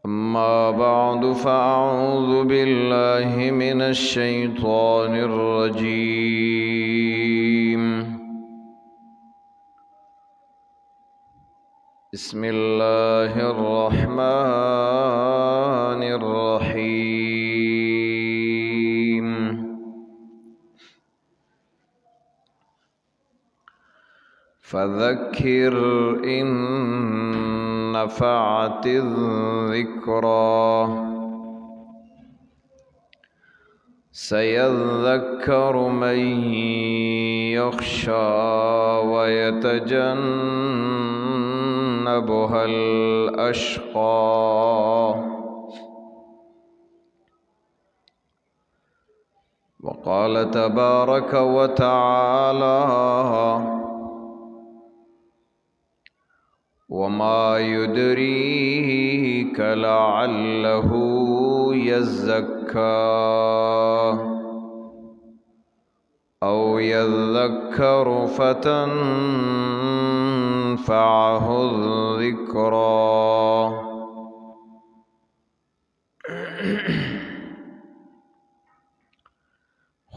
أما بعد فأعوذ بالله من الشيطان الرجيم. بسم الله الرحمن الرحيم. فذكر إن نفعت الذكرى سيذكر من يخشى ويتجنبها الأشقى. وقال تبارك وتعالى: وما يدريك لعله يزكى أو يذكر فتنفعه الذكرى.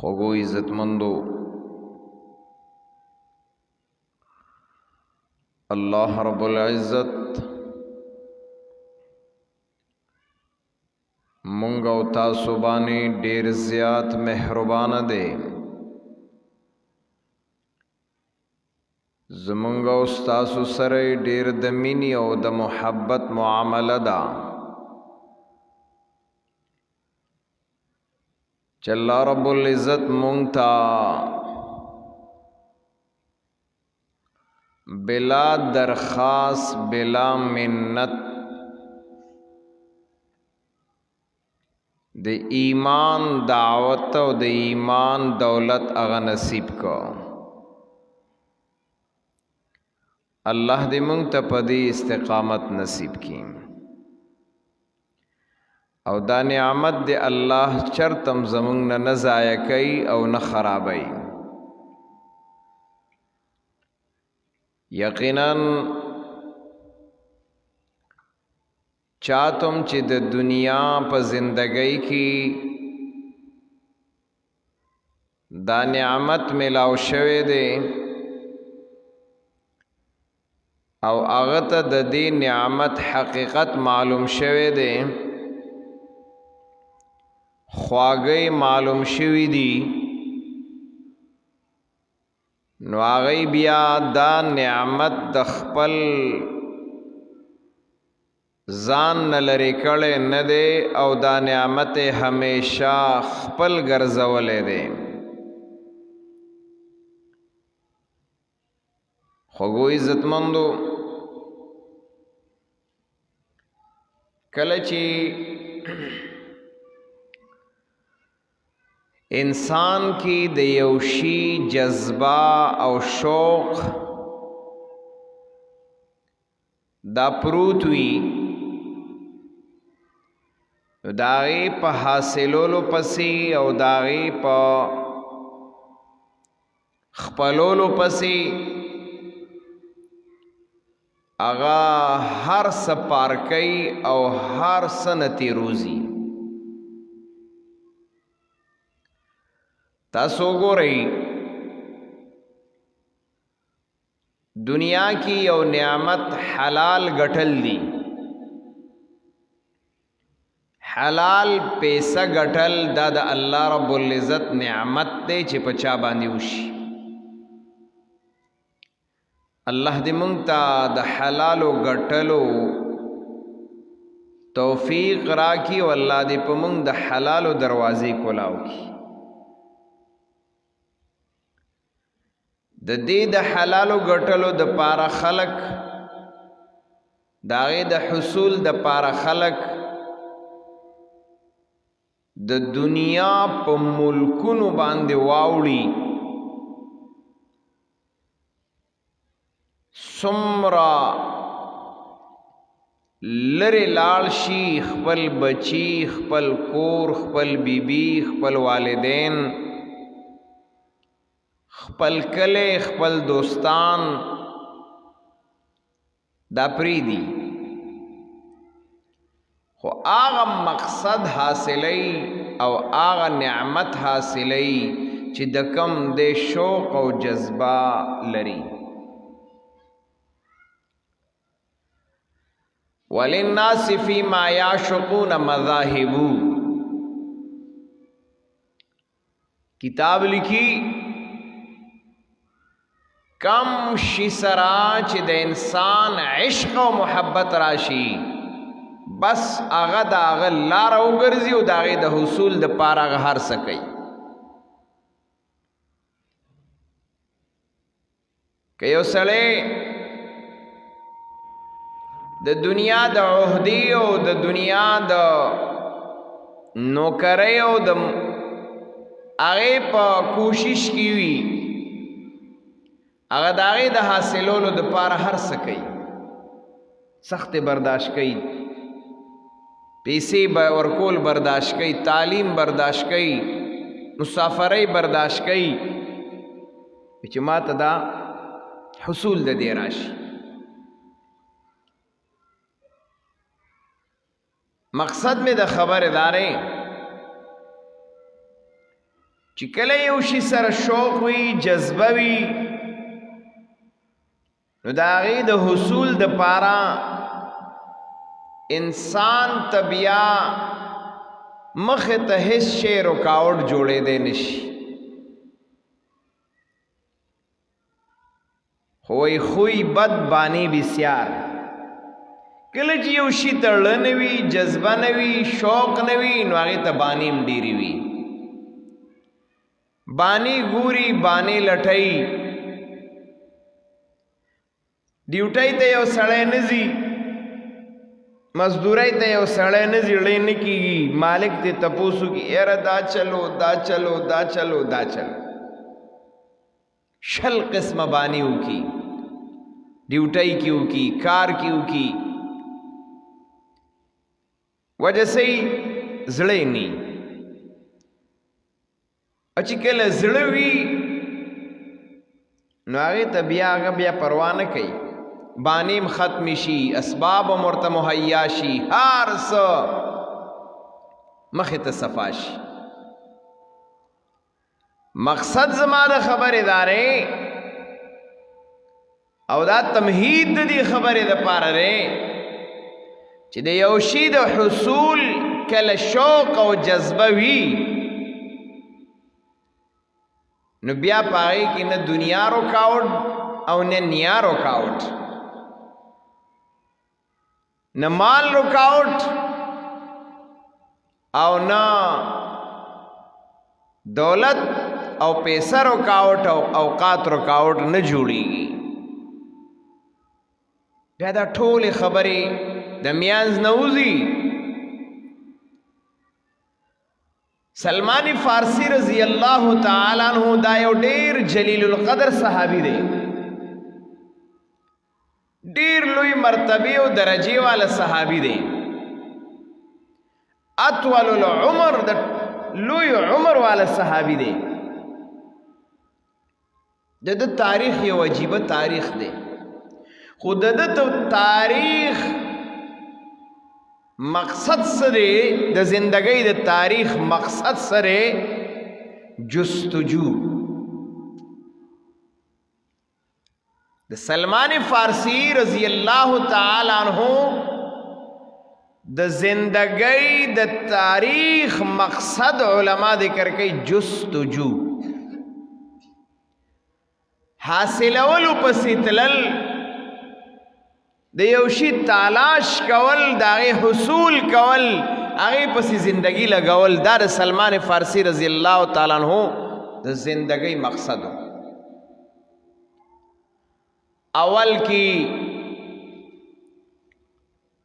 خوگو عزت مندو اللہ رب العزت مونږ او تاسو باندې ډیر زیات مهربان دی. زمونږ او تاسو سره ډیر د مینې او د محبت معامله ده چې الله رب العزت مونږ ته بلا درخواست بلا منت د ایمان دعوت او د ایمان دولت اغا نصیب کو. الله دې مونږ ته په دې استقامت نصیب کړي او دا نعمت دې الله چرتم زمونږ نه ضایع کوي او نه خرابوي. یقینا چاہتم چې د دنیا په زندگی کی دا نعمت ملاو شوه دی او هغه ته د دې نعمت حقیقت معلوم شوه دی، خواږی معلوم شوی دی، نو هغه بیا دا نعمت د خپل ځان نه لرې کړی نه دی او دا نعمت همیشه خپل ګرځولی دی. خوږو عزتمندو، کله چې انسان کی د یو شی جذبه او شوق دا پروت وي، داغی پا حاصلولو پسی او داغی پا خپلولو پسی اغا ہر سپارکی او ہر سنتی روزی. تاسو گورئی دنیا کی یو نعمت حلال گٹل دی، حلال پیسہ گٹل دا دا اللہ رب العزت نعمت دے چې پچا باندې وشي. اللہ دې مونږ ته د حلالو گٹلو توفیق راکړي او الله دې په مونږ د حلالو دروازې کولاو کړي. د دې د حلالو گٹلو د پاره خلق داغه د حصول د پاره خلق د دنیا په ملکونو باندې واوړي، سمرا لری لاړ شي، خپل بچی، خپل کور، خپل بیبی، خپل والدین، خپل کله، خپل دوستان دا پریدي. خو آغا مقصد حاصلی او آغا نعمت حاصلی چې د کم د شوق او جذبه لري. وللناس فيما يعشقون مذاهب. کتاب لکی کم شي سرا چې د انسان عشق او محبت راشي بس هغه د هغه لاره وګرځي او د هغې د حصول د پاره هغه هر څه کوي. که یو سړی د دنیا د عهدې او د دنیا د نوکرۍ او د هغې په کوشش کې وي هغه د هغې د حاصلولو دپاره هر څه کوي، سخت برداشت کوي، پیسې ورکول برداشت کوي، تعلیم برداشت کوي، مسافرۍ برداشت کوي چې ما ته دا حصول د دې راشي. مقصد مې د خبرې دارې چې کله یو شي سره شوق وي، جذبه وي، نو د هغې د حصول د پاره انسان ته بیا مخې ته هیڅ شی رکاوټ جوړېدی نشي. خوی خوی بد بانی بسیار. کله چې یو شي ته زړه نه وي، جذبه نه وي، شوق نه وي، نو هغې ته بانې هم ډېرې وي. بانې ګوري، بانې لټوي. ډیوټۍ ته یو سړی نه ځي، مزدورۍ ته یو سړی نه ځي، ړی نه کېږي، مالک ته تپوس وکړي یاره دا چلو دا چلو دا چلو دا چلو، شل قسمه بانې وکړي، ډیوټۍ کې وکړي، کار کې وکړي، وجه صحیح زړه نه. او چې کله زړه وي نو هغې ته هغه بیا پروا نه کوي، بانیم ختم شي، اسباب هم ورته مهیا شي، هر څه مخې ته صفا شي. مقصد زما د خبرې دارې او دا تمهید د دې خبرې دپاره دی چې د یو شي د حصول کله شوق او جذبه وي نو بیا په هغې کې نه دنیا رکاوټ او نه نیا رکاوټ، نه مال رکاوټ او نه دولت او پیسه رکاوټ او اوقات رکاوټ نه جوړیږي. بیا دا ټولې خبرې د میانځ نه وځي. سلمان فارسی رضی اللہ تعالی عنہ دا یو ډیر جلیل القدر صحابی دی، ډیر لوی مرتبه او درجه والا صحابی دی، اطول العمر د لوی عمر والا صحابی دی. د تاریخ یو عجیبه تاریخ دی، خو د تاریخ مقصد سره د زندګۍ د تاریخ مقصد سره جستجو. د سلمان فارسی رضی اللہ تعالی عنہ د زندګۍ د تاریخ مقصد علما ذکر کوي جستجو، حاصلولو پسې تلل، د یو شي تلاش کول، د هغې حصول کول، هغې پسې زندګي لګول، دا د سلمان فارسی رضی الله تعالی عنہ د زندګۍ مقصد و. اول کې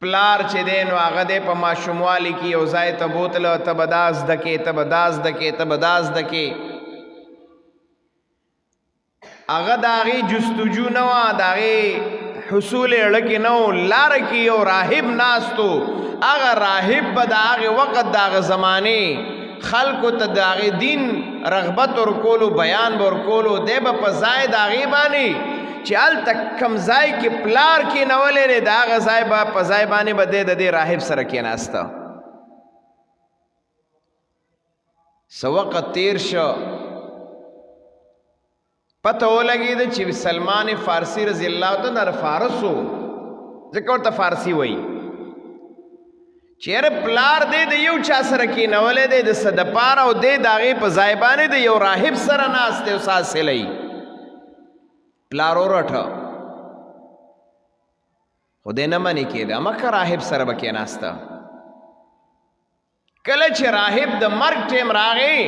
پلار چې دی نو هغه دی په ماشوموالي کې یو ځای ته بوتله، ته به دا زده کې، ته به دا زده کې، ته به دا زده کې، هغه د هغې جستجو نه وه، د هغې حصول اړه کې نه و. لاره کې یو راهب ناستو، هغه راهب به د هغې وخت د هغه زمانې خلکو ته د هغې دین رغبت ورکولو، بیان به ورکولو، دی به په ځای د هغې باندې چې هلته کم ځای کې پلار کېنولی دی د هغه ځای به په ځای باندې به دی د دې راهب سره کېناسته. څه وخت تېر شو پته ولګېده چې سلمان فارسي رضی الله تعالی عنه فارس و، ځکه ورته فارسي وایي. چیرې پلار دی د یو چا سره کېنولی دی د څه دپاره او دی د هغې په ځای باندې د یو راهب سره ناست دی او ساسلی پلار ورټه خو دی نه منې کېده مکه راهب سره به کېناسته. کله چې راهب د مرګ ټیم راغی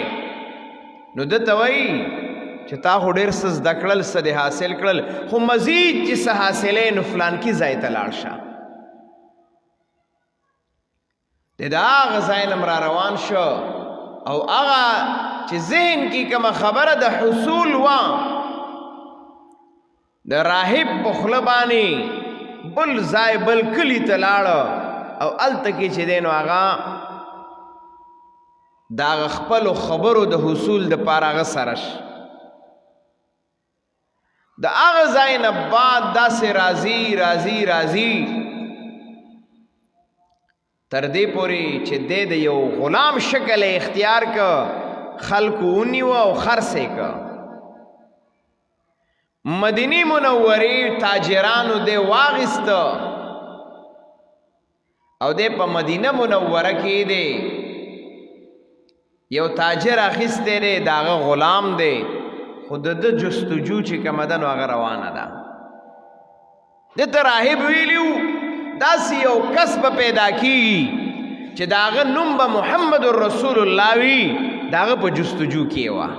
نو ده ته وایي چې تا خو ډېر څه زده کړل څه دې حاصل کړل خو مزید چې څه حاصلې نو فلانکي ځای ته لاړ شه. د هغه ځای نه را روان شو او هغه چې ذهن کې کومه خبره د حصول وه د راهب په خوله باندې بل ځای بل کلي ته لاړه او هلته کې چې دی نو هغه د هغه خپلو خبرو د حصول دپاره هغه سره ش د هغه ځای نه بعد داسې راځي راځي راځي تر دې پورې چې دی د یو غلام شکل اختیار که خلکو ونیوه او خرڅ که مدینی منورې تاجرانو دی واغسته او دی په مدینه منوره کې دی یو تاجر اخیستی دی د هغه غلام دی خو د ده جستجو چې کومه ده نو هغه روانه ده. ده ته راهب ویلیو داسې یو کس به پیدا کیږي چې د هغه نوم به محمد رسول الله وي د هغه په جستجو کې وه.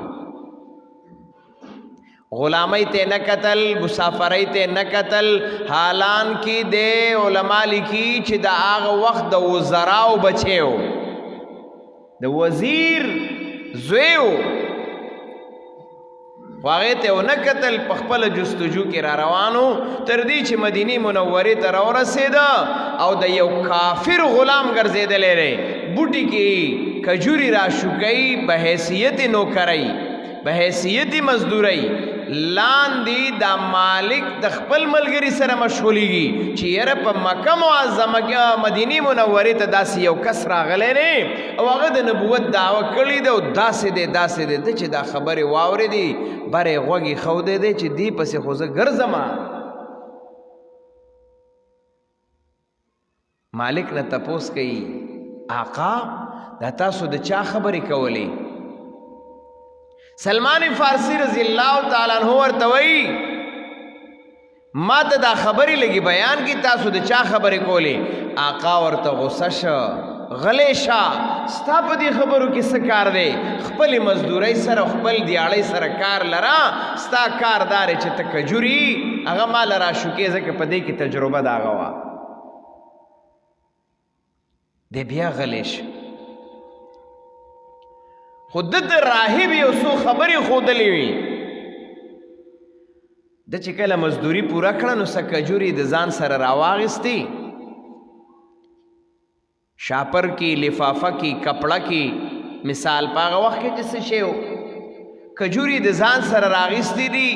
غلامی ته نه کتل مسافرۍ ته نه کتل حالان کې د علما لیکي چې د هغه وخت د وزراو بچی و د وزیر زوی و خو هغې ته ونه کتل په خپله جستجو کې را روانو تر دې چې مدینې منورې ته راورسېده او د یو کافر غلام ګرځېدلی دی بوټي کې کجوري را شوکوي په حیثیت نوکرۍ په حیثیت مزدورۍ لاندې دا مالک د خپل ملګري سره مشغولیږي چې یاره په مکه معظمه کې مدینې منورې ته داسې یو کس راغلی دی او هغه د نبوت دعوه کړې ده او داسې دی داسې دی ده چې دا خبرې واورېدې بر یې غوږ یې ښودی دی چې دې پسې خو زه ګرځمه. مالک نه تپوس کوي آقا دا تاسو د چا خبرې کولې؟ سلمان فارسی رضی الله تعالی عنہ ورته وایي ما ته دا خبرې لګي بیان کی تاسو د چا خبرې کولې؟ آقا ورته غصه شه غلی شه ستا په دې خبرو کې څه کار دی؟ خپلې مزدورۍ سره خپل دیاړۍ سره کار لره ستا کار دا دی چې ته کجوري هغه ما له راشوکې ځکه په دې کې تجربه د هغه وه. دی بیا غلی شه خو ده د راهب یو څو خبرې ښودلې وي. ده چې کله مزدوري پوره کړه نو څه کجوري د ځان سره راواغېستې شاپر کې لفافه کې کپړه کې مثال په هغه وخت کې چې څه شی و کجوري د ځان سره راغېستې دي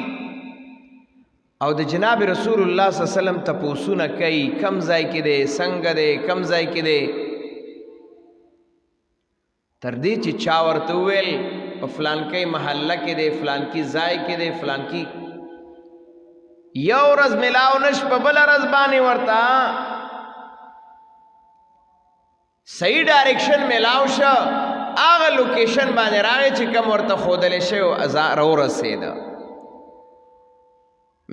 او د جناب رسول الله صلی الله علیه وسلم تپوسونه کوي کم ځای کې دی څنګه دی کم ځای کې دی تر دې چې چا ورته وویل په فلانکۍ محله کې دی فلانکي ځای کې دی فلانکي یو ورځ ملاو نش په بله ورځ باندې ورته صحیح ډایرکشن ملاو شه هغه لوکیشن باندې راغی چې کوم ورته ښودلی شوی و راورسېده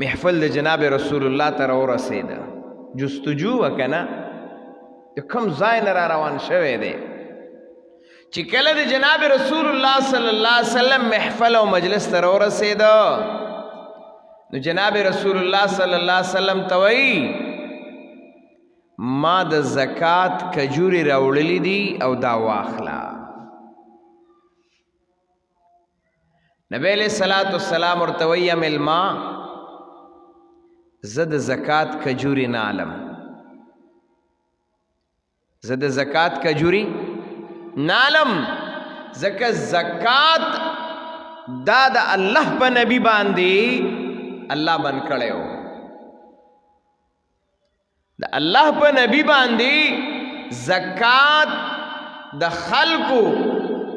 محفل د جناب رسول الله ته راورسېده جستجو وه که نه د کوم ځای نه را روان شوی دی چې کله د جناب رسول الله صلی الله علیه وسلم محفل او مجلس ته راورسېده نو جناب رسول الله صلی الله علیه وسلم ته وایي ما د زکات کجوري راوړلې دي او دا واخله. نبی علیہ الصلوۃ والسلام ورته وایي مېلما زه د زکات کجوري نه علم زه د زکات کجوري نالم زکه زکات دا د الله په نبی باندې الله بند کړی و. د الله په نبی باندې زکات د خلکو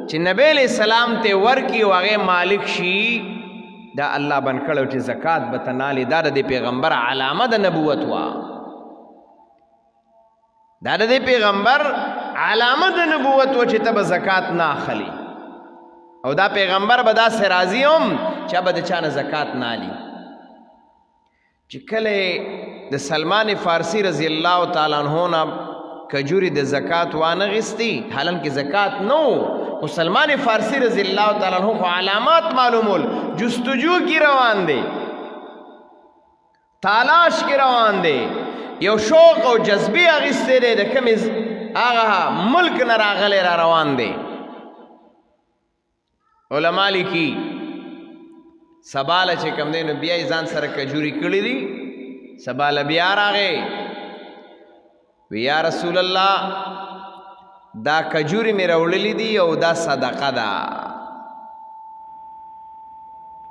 چې نبی علیہ السلام ته ورکی او هغه مالک شي دا الله بند کړو چې زکات به تنالي. دا د پیغمبر علامه د نبوت وا. دا د پیغمبر علامه د نبوت و چې ته به زکات نه اخلي او دا پیغمبر به داسې راضي هم چې به د چا نه زکات نه اخلي. چې کله د سلمان فارسی رضی الله تعالی عنہ نه کجوري د زکات وانه غستی حالانکه زکات نو او سلمان فارسی رضی الله تعالی عنہ خو علامات معلومول جستجو کی روان دی تلاش کی روان دی یو شوق او جذبه اغسته دی د کمیز هغه ملک نه راغلی را روان دی. علما لیکي سباله چې کم دی نو بیا ځان سره کجوري کړی دی. سباله بیا راغی وی یا رسول الله دا کجوري مې راوړلې دي او دا صدقه ده.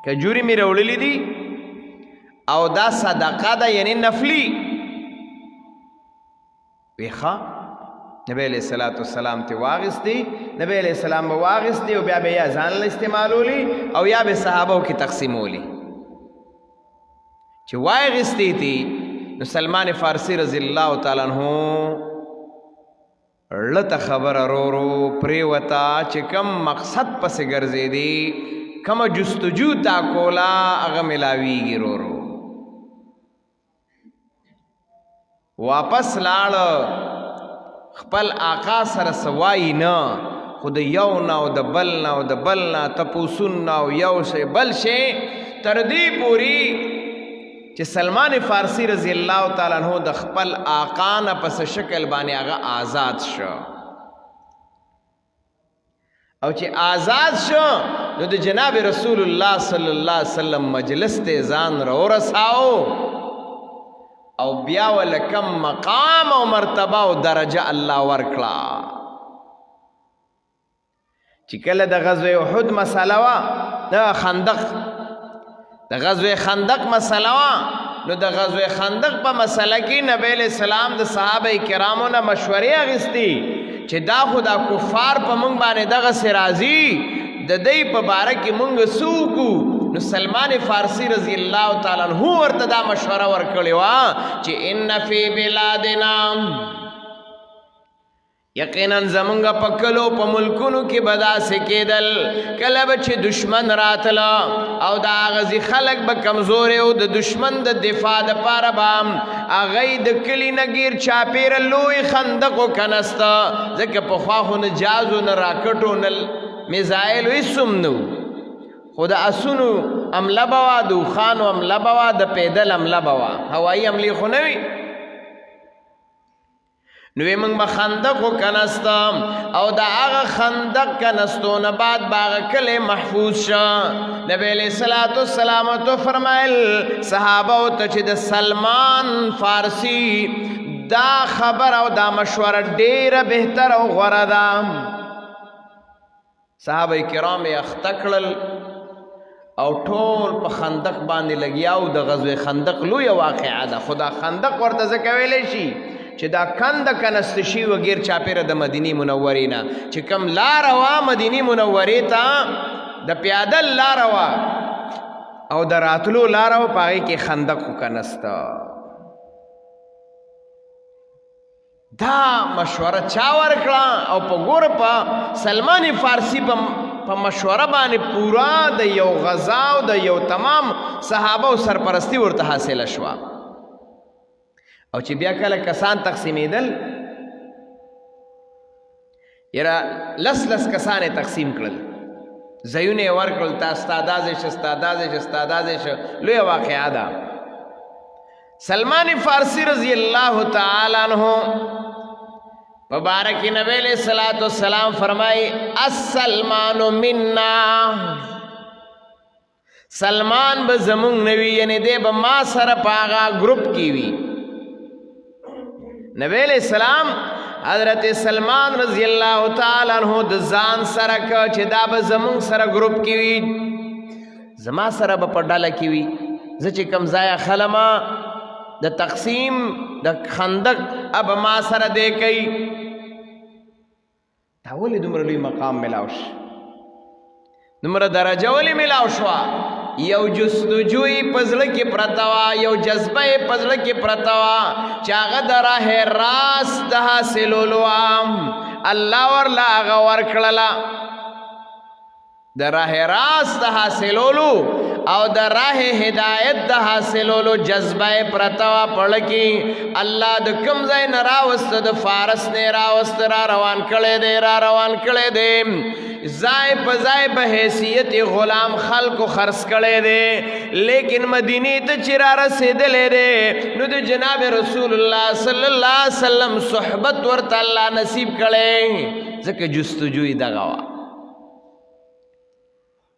کجوري مې راوړلې دي او دا صدقه ده یعنی نفلی. وی ښه نبی علیہ الصلوۃ والسلام ته واغستی. نبی علیہ السلام به واغستی او بیا به یا ځان له استعمالولی او یا به صحابو کې تقسیمولی. چې واغستی تی نو سلمان فارسی رضی الله تعالی عنہ لته خبر رو پریوتا چې کم مقصد پس ګرځېدی کم جستجو تا کولا هغه ملاویږي رو واپس لاړ خپل آقا سره سوای نه خود یو نه او د بل نه او د بل نه تپوسون نه او یو شی بل شی تر دې پوری چې سلمان فارسی رضی الله تعالی عنہ د خپل آقا نه پس شکل باندې هغه آزاد شو. او چې آزاد شو نو د جناب رسول الله صلی الله علیه وسلم مجلس ته ځان رساو او بیا ولکم مقام او مرتبه او درجه الله ورکړه. چې کله د غزوه احد مسله وا د خندق د غزوه خندق مسله وا نو د غزوه خندق په مسله کې نبی علیہ السلام د صحابه کرامو نه مشورې اغستی چې دا خدا کفار په مونږ باندې دغه سرازی د دې په باره کې مونږ سوکو. نو سلمان فارسی رضی الله تعالی عنہ ورته دا مشوره ورکړې وا چې ان فی بلادنا یقینا زمونږ په کلو په ملکونو کې بدا سکیدل کله به چې دشمن راتله او دا غزي خلق به کمزور او د دشمن د دفاع د پاره بام اغه د کلی نګیر چاپیر لوی خندق کنستا ځکه په خواخو نه جازو نه راکټو نه میزایل وسم نو خدا اسونو عمله بوا دو خانو عمله بوا د پیدل عمله بوا هوایی عملی خو نه وي. نوې موږ به خندق کنستا او دا هغه خندق کنستونه بعد باغ کله محفوظ شو. نبی علیہ الصلوۃ والسلام تو فرمایل صحابه او ته چې د سلمان فارسی دا خبر او دا مشوره ډیره بهتر او غوره ده. صحابه کرام یې اختکړل او ټول په خندق باندې لګیاو. د غزوه خندق لوی واقعه ده. خدا خندق ورته ځکه ویلی شي چې دا کند کنست شي وغیر چاپیره د مدینه منورې نه چې کم لار وا مدینه منورې ته د پیادل لار وا او د راتلو لار وا پای کې خندق کنست. دا مشوره چا ورکړه او په ګور په سلمان فارسی په مشوره باندې پورا د یو غزا او د یو تمام صحابه او سرپرستی ورته حاصله شو. او چې بیا کله کسان تقسیمیدل یرا لس کسان تقسیم کړل زیونه ورکړل تا استادازه لوی واقعا ده. سلمان فارسی رضی الله تعالی عنہ مبارک نبی علیہ الصلوۃ والسلام فرمائی السلمان منا سلمان به زمون نوی یعنی دے به ما سره پاغا گروپ کی وی. نبی علیہ السلام حضرت سلمان رضی اللہ تعالی عنہ د ځان سره ک چې دا به زمون سره گروپ کی وی زما سره به په ډاله کی وی زه چې کم ځای خلما د تقسیم د خندق اب ما سره دی کوي دا ولې دومره لوی مقام ملاو شو دومره درجه ولې ملاو شوه یو جستجوی په زړه کې پرته وه یو جذبه یې په زړه کې پرته وه چې هغه د راه راست د حاصلولو الله ورله هغه ورکړله د راه راست د حاصلولو او د راه هدایت د حاصلولو جذبه پرته وه پړه کې الله د کوم ځای نه راوسته د فارس نه راوسته را روان کړی دی ځای په ځای په حیثیت غلام خلکو خرڅ کړی دی لیکن مدینې ته چې را رسېدلی دی نو د جناب رسول الله صلی الله علیه وسلم صحبت ورته الله نصیب کړی ځکه جستجوی دغه وه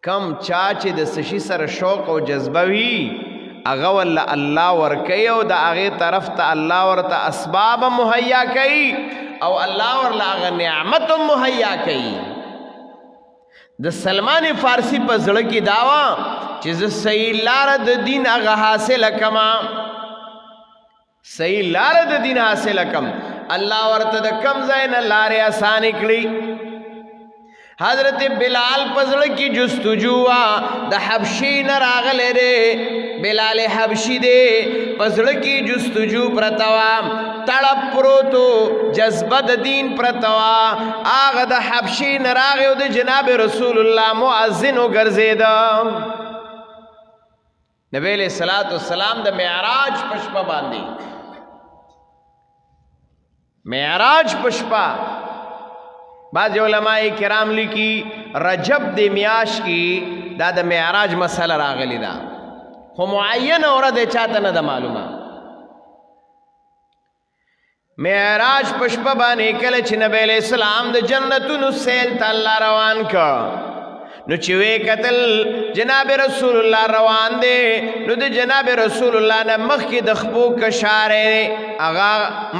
کم چا چې د سشي سره شوق او جذبه وي هغه والله الله ورکوي او د هغې طرف ته الله ورته اسباب مهیا کوي او الله ورله هغه نعمت مهیا کوي د سلمان فارسی په زړه کې دا وه چې زه صحیح لاره د دین هغه حاصله کما صحیح لاره د دین حاصله کم الله ورته د کم ځای نه لارې اسانې کړي حضرت بلال پزړه کی جستجو وا د حبشی نه راغلی دی بلال حبشی دی پزړه کی جستجو پرتوا تړپ پروتو جذبه د دین پرتوا هغه د حبشی نه راغی او د جناب رسول الله مؤذن وګرځید نبی علیہ الصلوۃ والسلام د معراج پشپا باندې معراج پشپا بعض علماء کرام لیکي رجب د میاش کی دا د معراج مسله راغلی دا خو معین اورد چاته نه د معلومه معراج پشپ باندې کله چې نبی علیہ السلام د جنتونو سیل ته الله روان کا نو چې وی قتل جناب رسول الله روان دی نو د جناب رسول الله نه مخکې د خپو کشاره هغه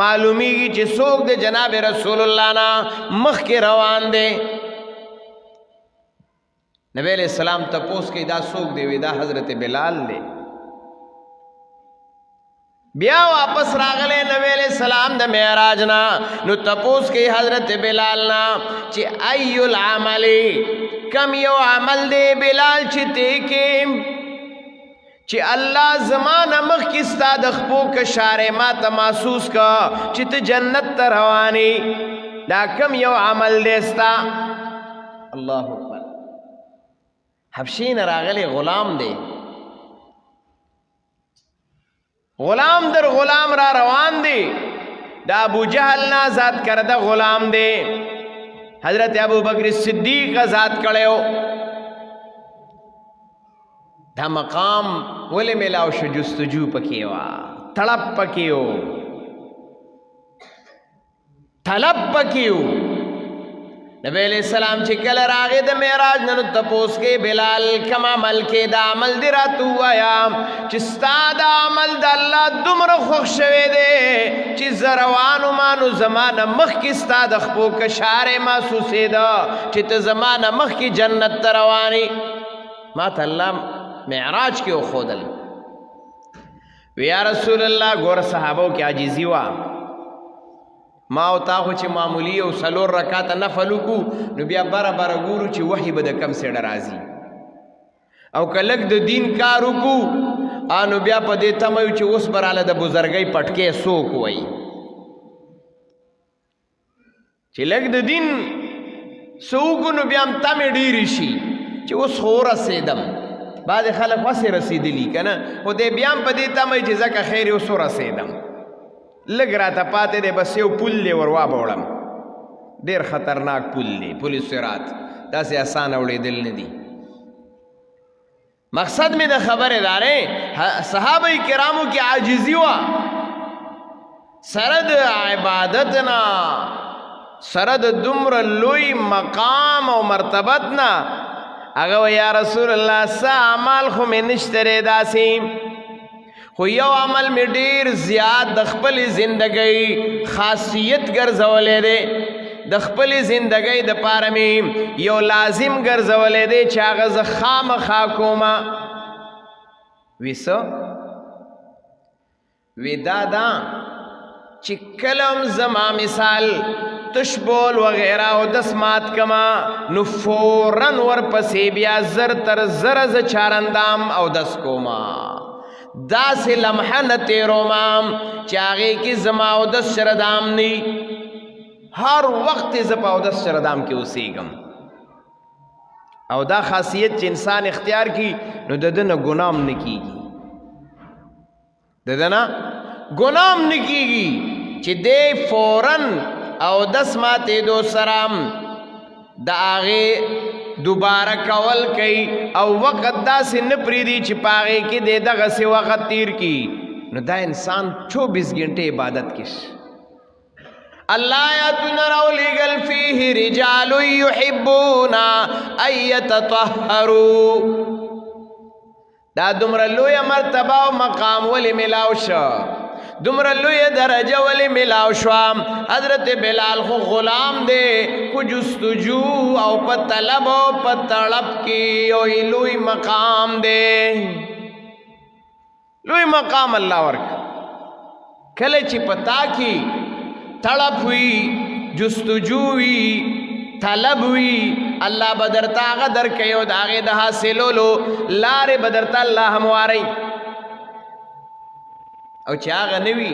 معلومیږي چې څوک د جناب رسول الله نه مخکې روان دی نبی علیہ السلام تپوس کې دا څوک دی وی دا حضرت بلال دی بیا واپس راغله نبی علیہ السلام د معراج نا نو تپوس کې حضرت بلال نا چې ای العمل کم یو عمل دی بلال چې ته کې چې الله زمانه مخ کې ستا د خپو کشاره ما ته محسوس کا چې ته جنت ته رواني دا کم یو عمل دی ستا الله اکبر حبشین راغلی غلام دی غلام در غلام را روان دی دا ابو جہل نا ذات کرده غلام دی حضرت ابو بکر صدیق ذات کړو دا مقام ولې ملاو شو جستجو پکې وا طلب پکې و طلب پکې و نبی علیہ السلام چې کله راغی د معراج نن تپوس کې بلال کما عمل کې دا عمل دی راتو وایا چې ستا دا عمل د الله دومره خوښ شوی دی چې زروانو مانو زمانه مخ کې ستا د خپو کشاره محسوسېده چې ته زمانه مخ کې جنت ته روانې ما ته الله معراج کې وښودل وی یا رسول الله ګوره صحابو کې عاجزي وه ما او تا خو چې معمولی او سلور رکعات نفل وکړو نو بیا بره بره ګورو چې وحی به د کم سیډه راځي او که لږ د دین کار وکړو نو بیا په دې تمه یو چې اوس به راله د بزرګۍ پټکې څوک وایي چې لږ د دین څه وکړو نو بیا هم تمې ډېرې شي چې اوس خو ورسېدم بعضې خلک وسې رسېدلي که نه خو دی بیا هم په دې تمه چې ځکه خیر اوس ورسېدم لږ راته پاتې دی بس یو پل دی ور وابوړم ډېر خطرناک پل دی پل صراط داسې اسانه وړېدل نه دي مقصد مې د خبرې دارې صحابه کرامو کې عاجزي وه سره د عبادت نه سره د دومره لوی مقام او مرتبت نه هغه یا رسول الله څه اعمال خو مې نشته دی داسې خو یو عمل می ډیر زیات د خپل زندګۍ خاصیت ګرځولې دی د خپل زندګۍ د پاره می یو لازم ګرځولې دی چې هغه زه خامخا کومه ویسو وی دادا چې کلم زما مثال تشبول وغیرہ او دسمات کما نو فورن ورپسې بیا زر تر زر ز چارندام او دس کوما داسې لمحه نه تیرومام چې هغې کې زما او دس شردام نی هر وخت زه په او دس شردام کې اوسېږم او دا خاصیت چې انسان اختیار کی نو د ده نه ګناه هم نه کېږي د ده نه ګناه هم نه کېږي چې دی فورن او دس ماتېدو سره د هغې دوباره کول کوي او وخت داسې نه پرېږدي چې په هغې کې دی دغسې وخت تیر کړي نو دا انسان 24 ګنټې عبادت کې الله آیاتونه راولېږل فیه رجال یحبون ان یتطهروا دا دومره لویه مرتبه او مقام ولې میلاو شه دومره لویه درجه ولې میلاو شوه حضرت بلال خو غلام دی خو جستجو او په طلب او په طلب کې یو لوی مقام دی لوی مقام الله ورک کله چې پتا کې طلب وی جستجو وی طلب وی الله بدرتا هغه درکوي او د هغې د حاصلولو لارې بدرتا الله هموارئ او چې هغه نه وي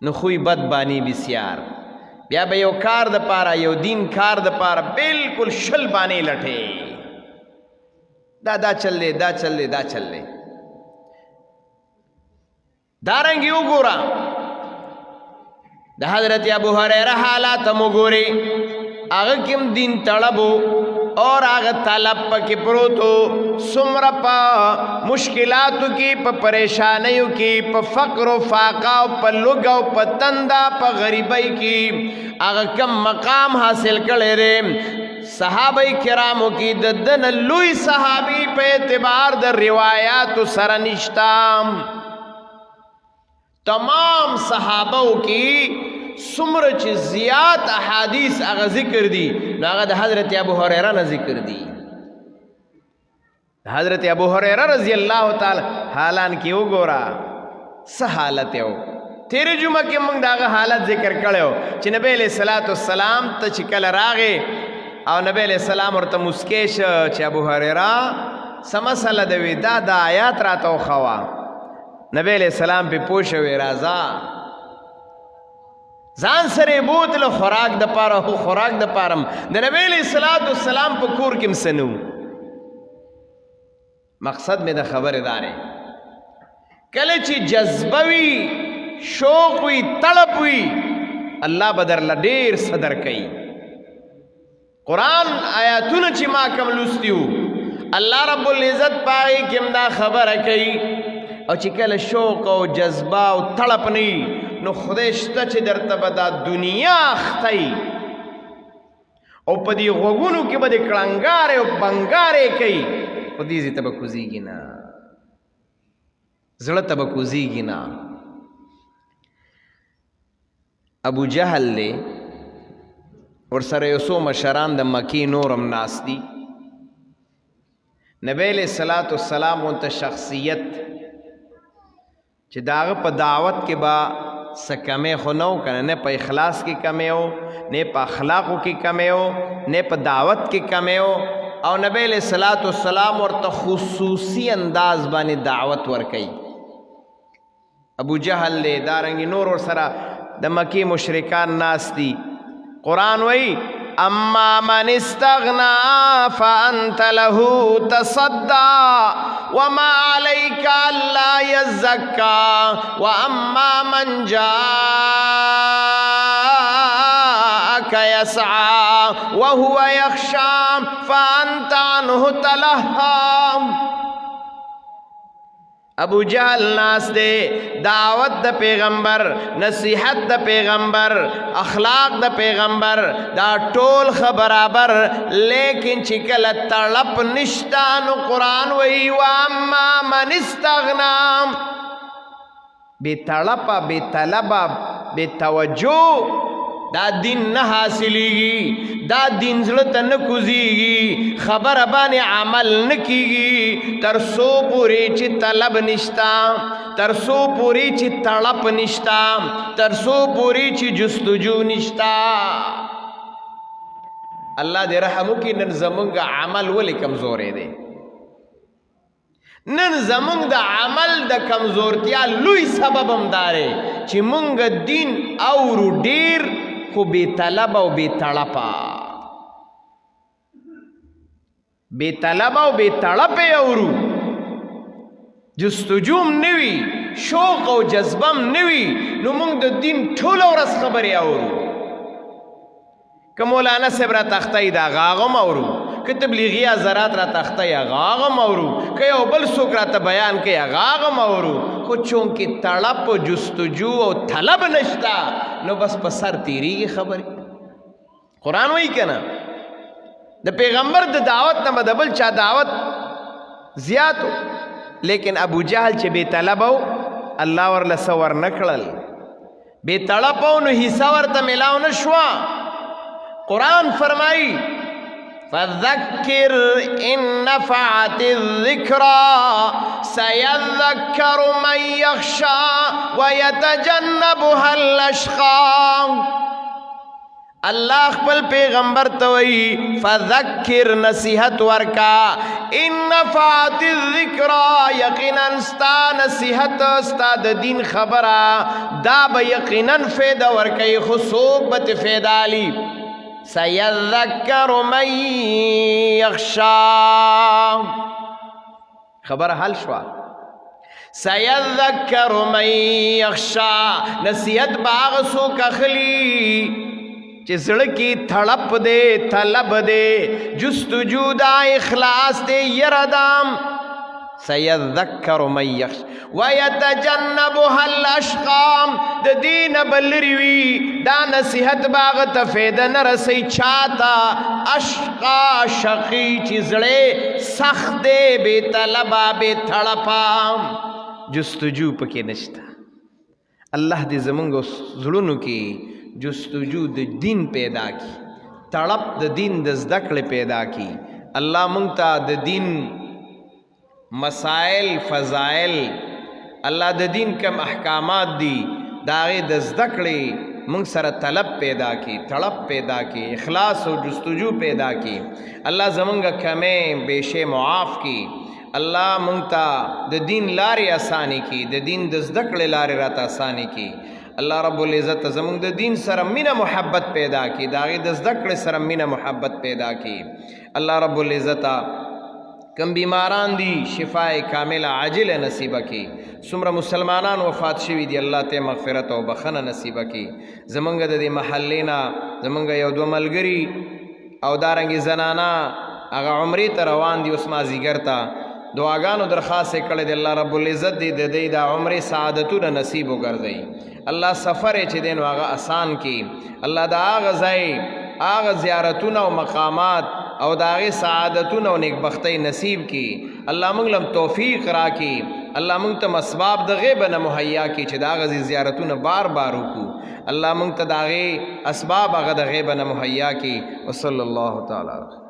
نو خوی بد بانی بسیار بیا به یو کار د پاره یو دین کار د پاره بالکل شل بانی لټې دا چل دی دا چل دی دا چل دی دارنګې وګوره د حضرت ابو هریره حالات هم وګورې هغه کوم دین طلبو اور هغه طلب پکې پروتو څومره په مشکلاتو کې په پریشانیو کې په فقر و فاقه او په لوږه او په تنده په غریبۍ کې هغه کم مقام حاصل کړی دی صحابه کرامو کې د ده نه لوی صحابي په اعتبار د روایاتو سره نشته تمام صحابو کې څومره چې زیات احادیث هغه ذکر دي نو هغه د حضرت ابو هریره نه ذکر دي حضرت ابو هریره رضی الله تعالی حالان کې وګوره څه حالت یو تیرې جمعه کې موږ د هغه حالت ذکر کړی چې نبی علیه الصلاۃ والسلام ته چې کله راغې او نبی علیه السلام ورته مسکی شه چې ابو هریره څه مسله ده وی دا د آیات راته وښوه نبی علیہ السلام پہ پوښوي راځه ځان سره بوتله خوراک د پاره خو خوراک د پاره د نبی علیہ السلام په کور کې مسنو مقصد مې د خبرې دارې کله چې جذبه وي شوق وي طلب وي الله بدر لډیر صدر کوي قرآن آیاتونه چې ما کوم لوستیو الله رب العزت پای کې دا خبره کوي او چې کله شوق او جذبه او طلب نه نو خدای شته چې درته به دا دنیا اختی او په دې غوږونو کې به دې کړنګارې او بنګارې کوي خو دې ځای ته به کوزېږي نه زړه ته به کوزېږي نه ابو جهل دی ورسره یو څو مشران د مکې نور هم ناست دي نبی علیہ الصلاۃ والسلام ورته شخصیت چې د هغه په دعوت کې به څه کمی خو نه و که نه په اخلاص کې کمی و نه په اخلاقو کې کمی و نه په دعوت کې کمی و او نبی علیہ الصلاۃ والسلام ورته خصوصي انداز باندې دعوت ورکوي ابو جهل دی دارنګې نور ورسره د مکې مشرکان ناست دي قرآن وایي اما من استغنا فانت له تصدى وما عليك الا يزكى واما من جاءك يسعى وهو يخشى فانت عنه تلهى ابو جهل ناس دے دعوت د پیغمبر نصیحت د پیغمبر اخلاق د پیغمبر دا ټول برابر لیکن چې کله طلب نشتا نو قرآن وی واما من استغنا بے طلبا بے طلبا بے توجہ دا دین نه حاصلیږي دا دین زړه ته نه کوزیږي خبره باندې عمل نه کیږي تر څو پورې چې طلب نشتا تر څو پورې چې طلب نشتا تر څو پورې چې جستجو نشتا الله دې رحم وکړي نن زمونږ عمل ولې کمزورې دی نن زمونږ د عمل د کمزورتیا لوی سبب هم داره چې مونږ دین اورو ډیر خو بې طلب او بې تړپه بې طلب او بې تړپې اورو جستجوم نه وي شوق او جذبم نه وي نو مونږ د دین ټوله ورځ خبرې اورو که مولانا صاحب را تختای دا غاغم اورو که تبلیغی حضرات را تختای غاغم اورو که یو بل څوک راته بیان کوي غاغم اورو خو چونکې تړپ جستجو او طلب نشتا نو بس په سر تیریږي خبرې قرآن وایي که نه د پیغمبر د دعوت نه به د بل چا دعوت زیات و لیکن ابو جهل چې بې طلب او الله ورله څه ورنه کړل بې طلب او نو حصه ورته میلاو نه شوه قرآن فرمائی فذکر ان نفعت الذکرى سیذکر من یخشا ویتجنبها الاشقى اللہ خپل پیغمبر توئی فذکر نصیحت ورکا ان نفعت الذکرى یقینا ستا نصیحت ستا د دین خبرا دا به یقینا فیده ورکی خصوب بت فیدالی سیذکر من یخشا خبر حل شوا سیذکر من یخشا نصیحت باغ سو کخلی چې زړه کې تړپ دے طلب دے جستجو دا اخلاص دے یردام سیذکر من یخشا ویتجنبها الاشقى د دین بلریوی دا نصیحت باغ تفید نرسی چاہتا اشقا شقی چیزڑے سخت دے بے طلبا بے تھڑپا جستجو پکے نشتا اللہ دے زمانگو زلونو کی جستجو د دین پیدا کی تڑپ د دین دزدکل پیدا کی اللہ منگتا د دین مسائل فضائل اللہ د دین کم احکامات دی داغی دزدکڑی منگ سر طلب پیدا کی تڑپ پیدا کی اخلاص و جستجو پیدا کی اللہ زمانگا کمیں بیشے معاف کی اللہ منگتا د دین لاری آسانی کی د دین دزدکڑی لاری رات آسانی کی اللہ رب العزت زمانگ د دین سر من محبت پیدا کی داغی دزدکڑی سر من محبت پیدا کی اللہ رب العزت کم بیماران دی شفاء کامل عاجل نصیبہ کی سمر مسلمانان وفات شوی دی اللہ تے مغفرت و بخن نصیبہ کی زمانگا دی محلینا زمانگا یو دو ملگری او دارنگی زنانا اگا عمری تا روان دی اسما زیگر تا دعاگانو درخواست کڑے دی اللہ رب العزت دی دا عمری سعادتو نا نصیب و گردئی اللہ سفر چی دینو آگا آسان کی اللہ دا آغا زائی آغا زیارتونا و مقامات او داغی سعادتون و نیکبختی نصیب کی اللہ منگلم توفیق را کی اللہ منگتم اسباب دا غیبن محیا کی چی داغی زیارتون بار بارو کو اللہ منگت داغی اسباب اغا دا غیبن محیا کی وصلی اللہ تعالی